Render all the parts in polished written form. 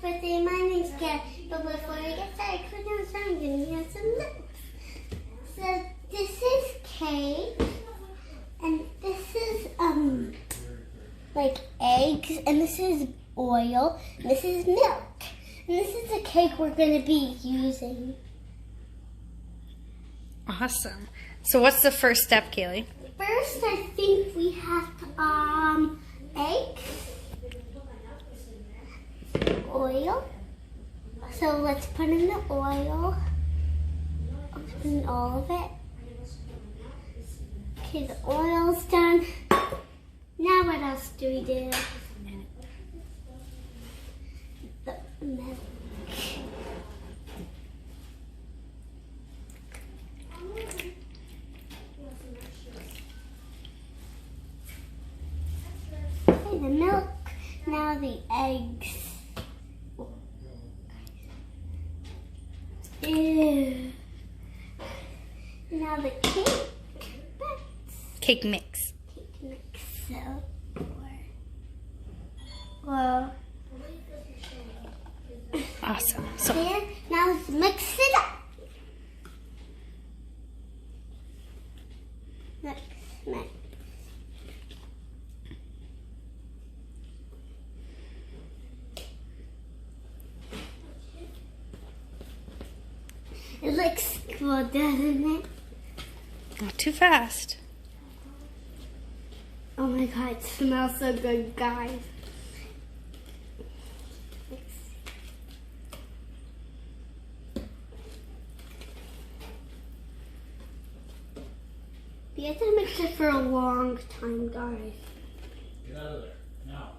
birthday. My name's Kat. But before we get started, I'm going to have some lips. So this is cake, and this is like eggs, and this is oil, and this is milk, and this is the cake we're going to be using. Awesome. So what's the first step, Kaylee? First, I think we have eggs, oil. So let's put in the oil. Open all of it. Okay, the oil's done. Now what else do we do? The milk. Okay, the milk. Now the eggs. Ew. Now the cake. Cake mix. Cake mix. So, well. Awesome. So There. Now let's mix it up. Mix. It looks cool, doesn't it? not too fast. Oh my god, it smells so good, guys. You have to mix it for a long time, guys. Get out of there, now.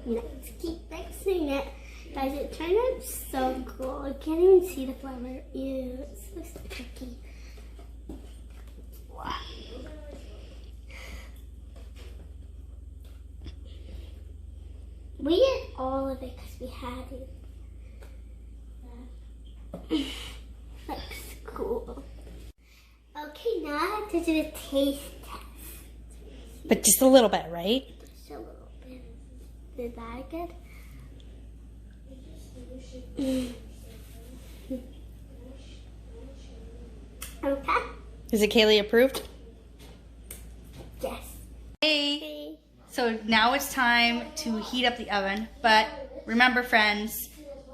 Let's keep mixing it. Guys, it turned out so cool. I can't even see the flour. Ew, it's so sticky. Wow. We did all of it because we had it. Looks cool. Okay, now I have to do a taste test. But just a little bit, right? Just a little bit. Is that good? Okay. Is it Kaylee approved? Yes. Hey. So now it's time to heat up the oven. But remember, friends,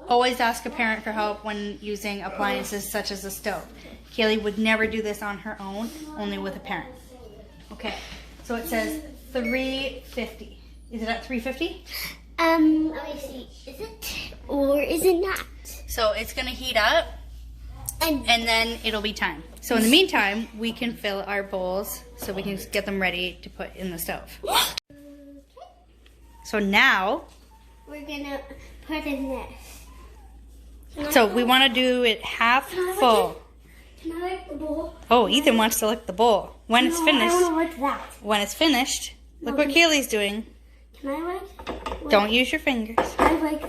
always ask a parent for help when using appliances such as a stove. Kaylee would never do this on her own, only with a parent. Okay, so it says 350. Is it at 350? Let me see. Is it or is it not? So it's gonna heat up, and then it'll be time. So in the meantime, we can fill our bowls so we can get them ready to put in the stove. So now, We're gonna put in this. so we want to do it half full. Can I lick the bowl? Oh, Ethan wants to lick the bowl. When it's I finished, want to lick that. when it's finished, look what Kaylee's doing. Can I lick? Don't use your fingers. Can I lick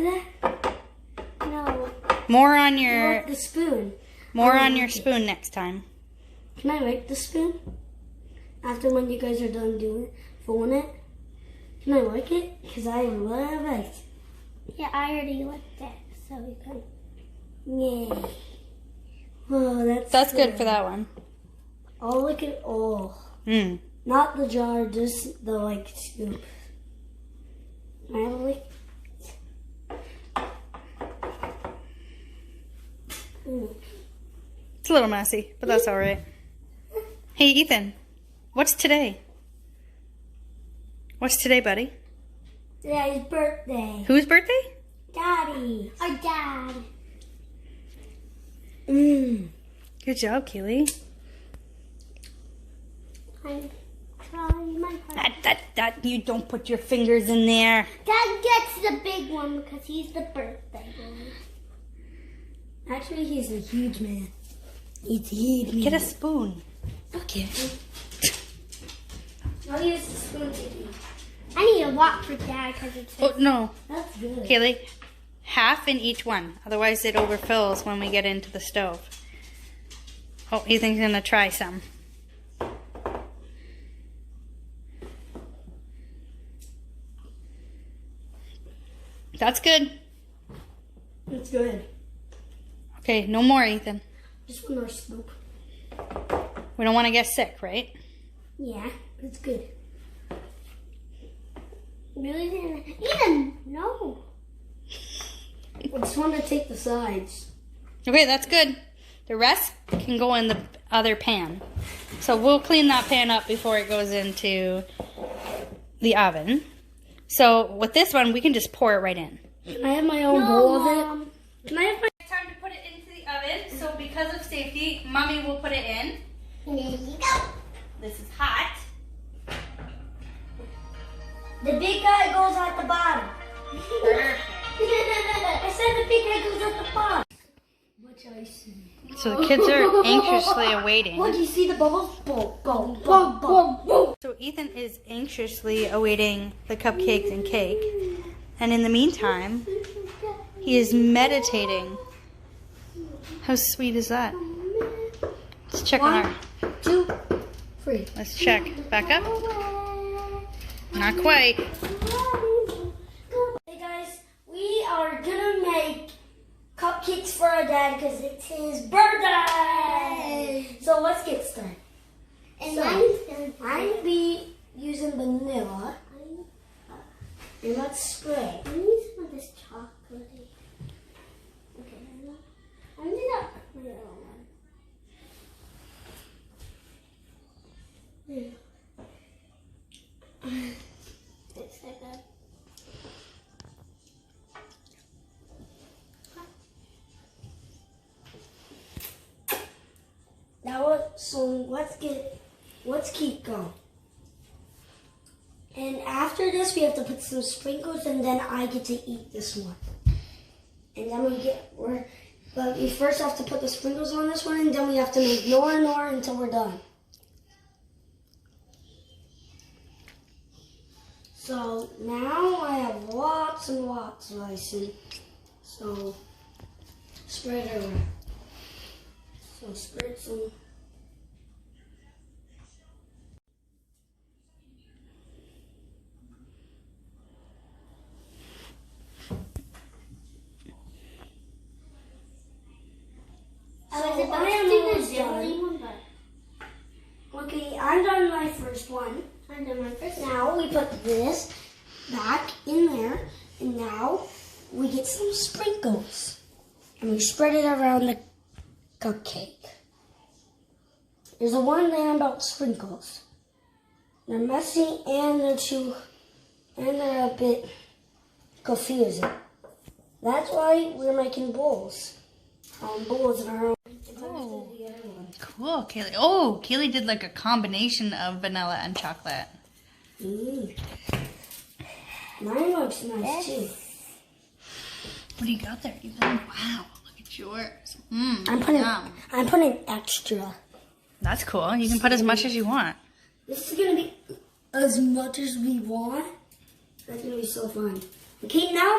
that? No. More on your Lick the spoon. spoon next time. Can I lick the spoon? After when you guys are done filling it? Can I lick it? Because I love it. Yeah, I already licked it. So we can. Yay. Oh, That's good for that one. I'll lick it all. Mm. Not the jar, just the scoop. I lick. It's a little messy, but that's all right. Hey, Ethan, what's today? What's today, buddy? Today's birthday. Whose birthday? Daddy. Our dad. Good job, Kaylee. I'm trying my hardest. That, you don't put your fingers in there. Dad gets the big one because he's the birthday boy. Actually, he's a huge man. He's huge man. Get a spoon. Okay. I'll use the spoon to eat. I need a lot for Dad because it's. Oh, no. That's good. Kaylee, half in each one. Otherwise it overfills when we get into the stove. Oh, Ethan's gonna try some. That's good. It's good. Okay, no more, Ethan. Just one more scoop. We don't want to get sick, right? Yeah, it's good. Really? Ethan, no. I just want to take the sides. Okay, that's good. The rest can go in the other pan. So we'll clean that pan up before it goes into the oven. So with this one, we can just pour it right in. Can I have my own bowl of it? Can I have my... It's time to put it into the oven. So because of safety, Mommy will put it in. There you go. This is hot. The big guy goes at the bottom. Perfect. I said the big guy goes at the bottom. What I see? So the kids are anxiously awaiting. What do you see the bubbles? Boom, boom, boom, boom, boom. So Ethan is anxiously awaiting the cupcakes and cake. And in the meantime, he is meditating. How sweet is that? Let's check on our... 2, 3. Let's check. Back up. Not quite. Hey guys, we are gonna make cupcakes for our dad because it's his birthday. So let's get started. And I'm gonna be using vanilla. And let's spray. I need some of this chocolatey. Okay, I'm gonna put it on. It's like that. So let's keep going. And after this, we have to put some sprinkles, and then I get to eat this one. And then but we first have to put the sprinkles on this one, and then we have to make more and more until we're done. So now I have lots and lots of icing. So spread it around. So spread some. Okay, I'm done my first one. I'm done my first. Now we put this back in there, and now we get some sprinkles, and we spread it around the cupcake. There's a one thing about sprinkles: they're messy and they're a bit confusing. That's why we're making bowls. Bowls in our own. Oh, cool, Kaylee. Oh, Kaylee did like a combination of vanilla and chocolate. Mine looks nice too. What do you got there, Ethan? Wow, look at yours. I'm putting extra. That's cool. You can put as much as you want. This is gonna be as much as we want. That's gonna be so fun. Okay, now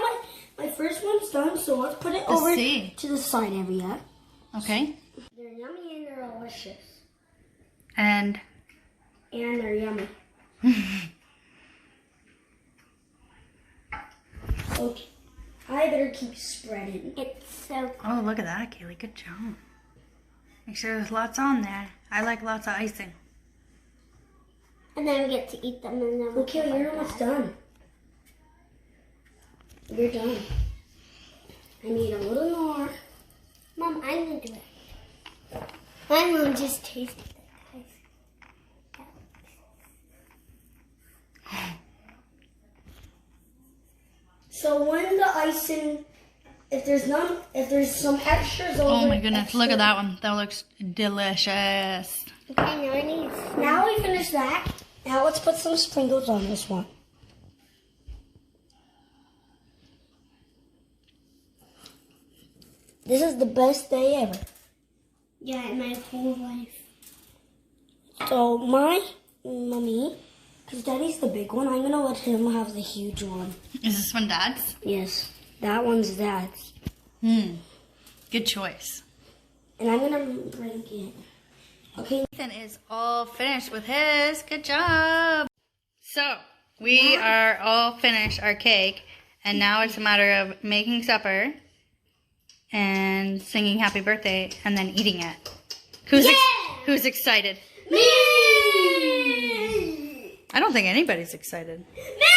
my first one's done, so let's put it over to the side area. Okay. They're yummy and they're delicious. And they're yummy. Okay. I better keep spreading. It's so cool. oh, look at that, Kaylee. Good job. Make sure there's lots on there. I like lots of icing. And then we get to eat them and then okay, you're almost done. You're done. I need a little more. Mom, I'm gonna do it. My mom just tasted it. So when the icing, if there's some extras over. Oh my goodness, look at that one. That looks delicious. Okay, now we finished that. Now let's put some sprinkles on this one. This is the best day ever. Yeah, in my whole life. So my mommy, because Daddy's the big one, I'm gonna let him have the huge one. Is this one Dad's? Yes. That one's Dad's. Good choice. And I'm gonna drink it. Okay. Ethan is all finished with his. Good job. So, we are all finished our cake, and now it's a matter of making supper and singing happy birthday and then eating it. Who's excited? Me! I don't think anybody's excited. Me!